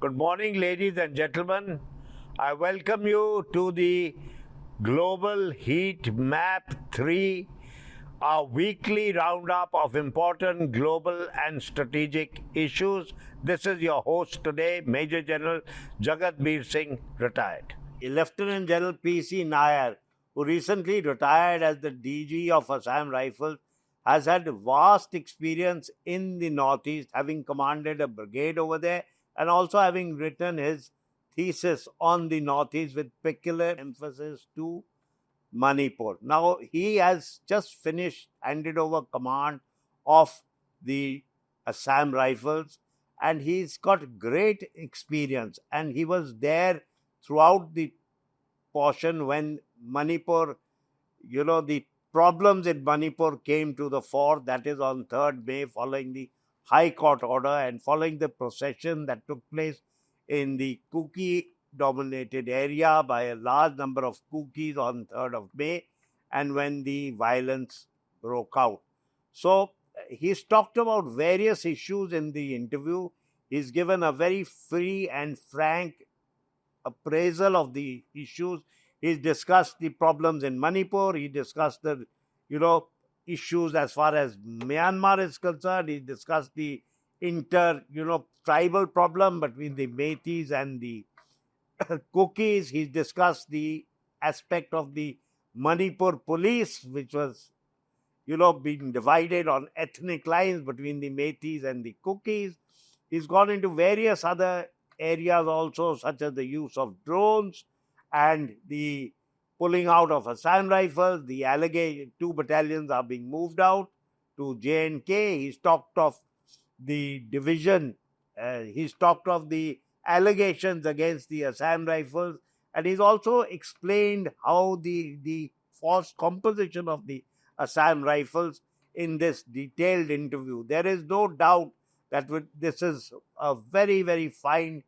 Good morning, ladies and gentlemen. I welcome you to the Global Heat Map 3, our weekly roundup of important global and strategic issues. This is your host today, Major General Jagat Veer Singh, retired. Lieutenant General P.C. Nair, who recently retired as the DG of Assam Rifles, has had vast experience in the Northeast, having commanded a brigade over there and also having written his thesis on the Northeast with peculiar emphasis to Manipur. Now, he has just handed over command of the Assam Rifles, and he's got great experience. And he was there throughout the portion when Manipur, the problems in Manipur came to the fore, that is on 3rd May, following the High Court order and following the procession that took place in the Kuki dominated area by a large number of Kukis on 3rd of May, and when the violence broke out. So he's talked about various issues in the interview. He's given a very free and frank appraisal of the issues. He's discussed the problems in Manipur. He discussed the, issues as far as Myanmar is concerned. He discussed the tribal problem between the Meiteis and the Kukis. He's discussed the aspect of the Manipur police, which was, being divided on ethnic lines between the Meiteis and the Kukis. He's gone into various other areas also, such as the use of drones and the pulling out of Assam Rifles. The allegation 2 battalions are being moved out to J&K. He's talked of the division. He's talked of the allegations against the Assam Rifles, and he's also explained how the force composition of the Assam Rifles in this detailed interview. There is no doubt that this is a very, very fine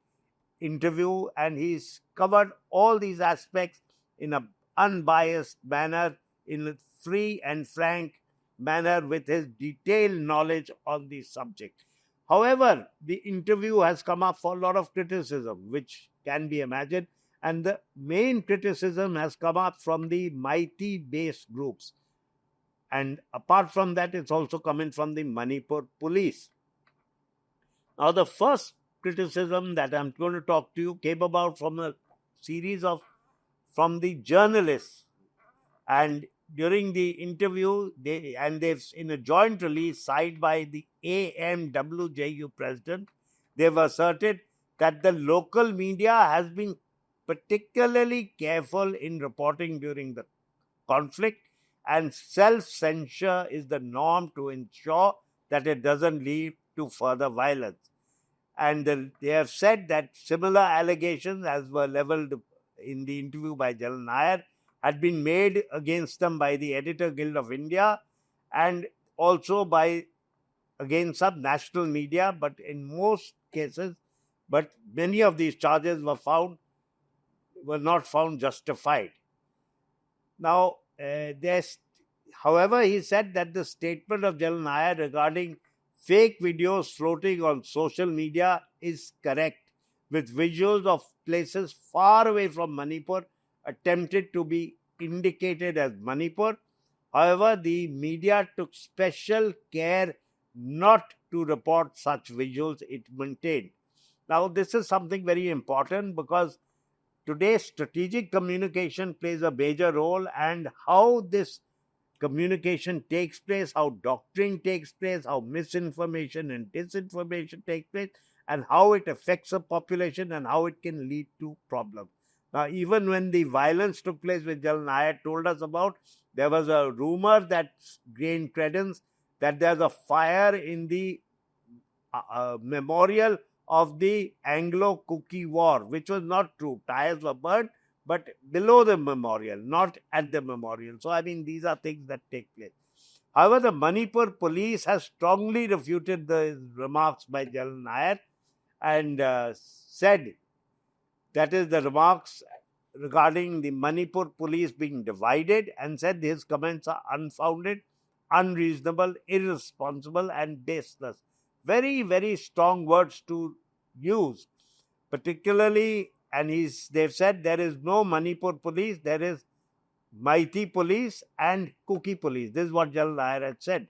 interview, and he's covered all these aspects in an unbiased manner, in a free and frank manner, with his detailed knowledge on the subject. However, the interview has come up for a lot of criticism, which can be imagined, and the main criticism has come up from the Meitei based groups. And apart from that, it's also coming from the Manipur police. Now, the first criticism that I'm going to talk to you came about from a series of from the journalists, and during the interview, they've in a joint release signed by the AMWJU president, they've asserted that the local media has been particularly careful in reporting during the conflict, and self-censure is the norm to ensure that it doesn't lead to further violence. And they have said that similar allegations, as were leveled in the interview by General Nair, had been made against them by the Editor Guild of India and also by against some national media, but in most cases, but many of these charges were not found justified. Now, however, he said that the statement of General Nair regarding fake videos floating on social media is correct, with visuals of places far away from Manipur attempted to be indicated as Manipur. However, the media took special care not to report such visuals, it maintained. Now, this is something very important because today strategic communication plays a major role, and how this communication takes place, how doctrine takes place, how misinformation and disinformation take place, and how it affects a population and how it can lead to problems. Now, even when the violence took place, which General Nair told us about, there was a rumor that gained credence that there's a fire in the memorial of the Anglo-Kuki War, which was not true. Tires were burned, but below the memorial, not at the memorial. So, I mean, these are things that take place. However, the Manipur police has strongly refuted the remarks by General Nair and said, that is the remarks regarding the Manipur police being divided, and said his comments are unfounded, unreasonable, irresponsible and baseless. Very, very strong words to use. particularly, and they've said there is no Manipur police, there is Meitei police and Kuki police. This is what General Nair had said.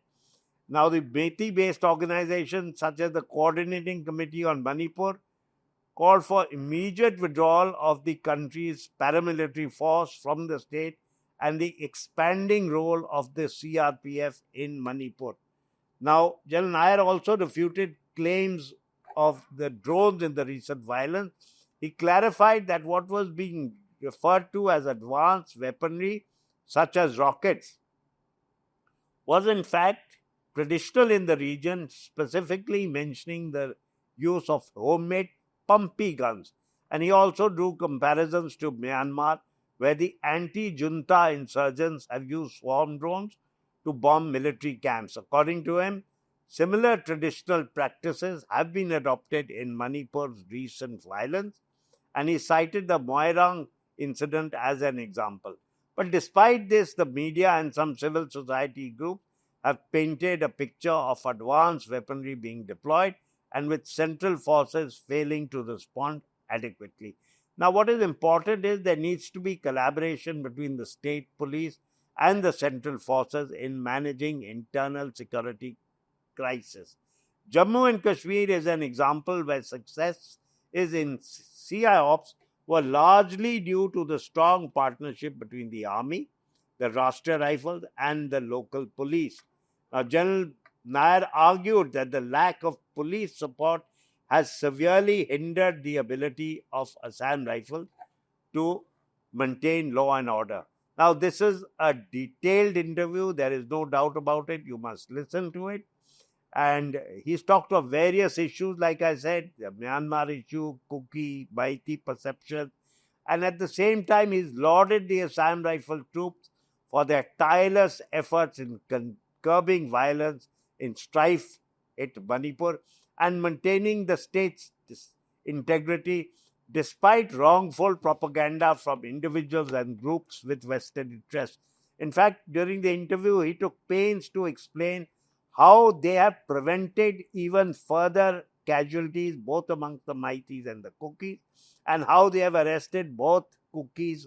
Now, the Meitei-based organizations such as the Coordinating Committee on Manipur called for immediate withdrawal of the country's paramilitary force from the state and the expanding role of the CRPF in Manipur. Now, General Nair also refuted claims of the drones in the recent violence. He clarified that what was being referred to as advanced weaponry, such as rockets, was in fact traditional in the region, specifically mentioning the use of homemade pumpy guns. And he also drew comparisons to Myanmar, where the anti-junta insurgents have used swarm drones to bomb military camps. According to him, similar traditional practices have been adopted in Manipur's recent violence, and he cited the Moirang incident as an example. But despite this, the media and some civil society groups have painted a picture of advanced weaponry being deployed and with central forces failing to respond adequately. Now, what is important is there needs to be collaboration between the state police and the central forces in managing internal security crisis. Jammu and Kashmir is an example where success is in CIOPs were largely due to the strong partnership between the army, the Rashtriya Rifles, and the local police. Now, General Nair argued that the lack of police support has severely hindered the ability of Assam Rifles to maintain law and order. Now, this is a detailed interview. There is no doubt about it. You must listen to it. And he's talked of various issues, like I said, the Myanmar issue, Kuki, Meitei perception. And at the same time, he's lauded the Assam Rifle troops for their tireless efforts in curbing violence in strife at Manipur and maintaining the state's integrity despite wrongful propaganda from individuals and groups with vested interests. In fact, during the interview, he took pains to explain how they have prevented even further casualties both amongst the Meiteis and the Kukis, and how they have arrested both Kukis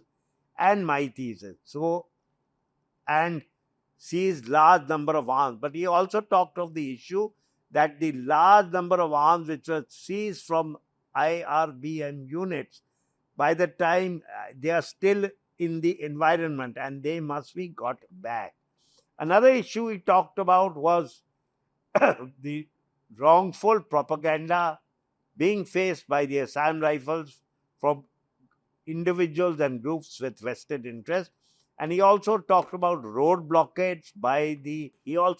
and Meiteis. So, and seized large number of arms. But he also talked of the issue that the large number of arms which were seized from IRBM units, by the time they are still in the environment and they must be got back. Another issue he talked about was the wrongful propaganda being faced by the Assam Rifles from individuals and groups with vested interest. And he also talked about road blockades by the Mira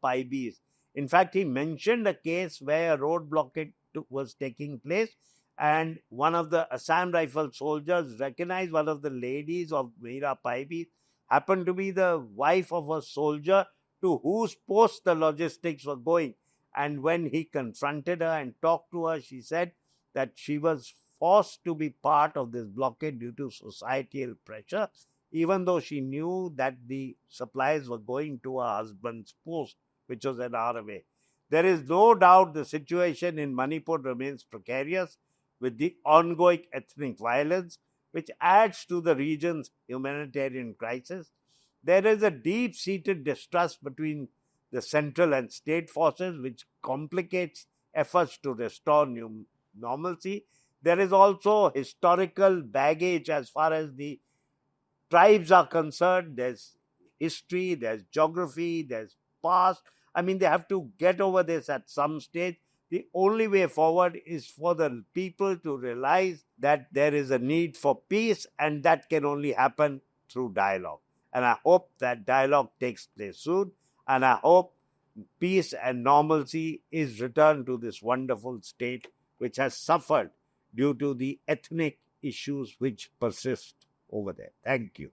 Paibis. In fact, he mentioned a case where a road blockade was taking place, and one of the Assam Rifle soldiers recognized one of the ladies of Mira Paibis happened to be the wife of a soldier to whose post the logistics were going. And when he confronted her and talked to her, she said that she was forced to be part of this blockade due to societal pressure, even though she knew that the supplies were going to her husband's post, which was an hour away. There is no doubt the situation in Manipur remains precarious with the ongoing ethnic violence, which adds to the region's humanitarian crisis. There is a deep-seated distrust between the central and state forces, which complicates efforts to restore normalcy. There is also historical baggage as far as the tribes are concerned. There's history, there's geography, there's past. I mean, they have to get over this at some stage. The only way forward is for the people to realize that there is a need for peace, and that can only happen through dialogue. And I hope that dialogue takes place soon, and I hope peace and normalcy is returned to this wonderful state which has suffered due to the ethnic issues which persist over there. Thank you.